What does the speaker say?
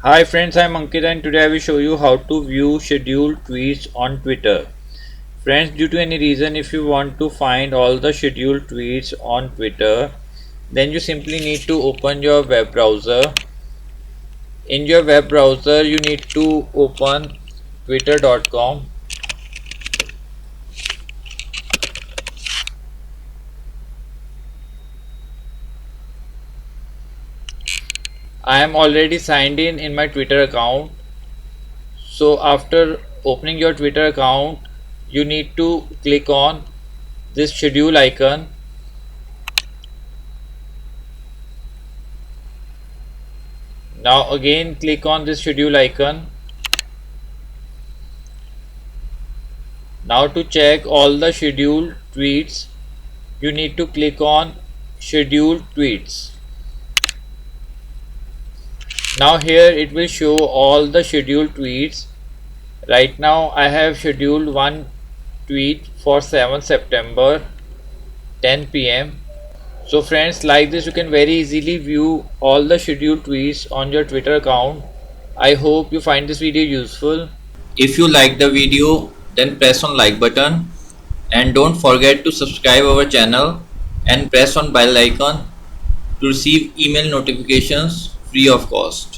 Hi friends, I'm Ankit and today I will show you how to view scheduled tweets on Twitter. Friends, due to any reason if you want to find all the scheduled tweets on Twitter, then you simply need to open your web browser. In your web browser, you need to open twitter.com. I am already signed in my Twitter account. So after opening your Twitter account, you need to click on this schedule icon. Now again click on this schedule icon. Now to check all the scheduled tweets, you need to click on scheduled tweets. Now here it will show all the scheduled tweets. Right now I have scheduled one tweet for 7th September 10 p.m. So friends, like this you can very easily view all the scheduled tweets on your Twitter account. I hope you find this video useful. If you like the video, then press on like button and don't forget to subscribe our channel and press on bell icon to receive email notifications free of cost.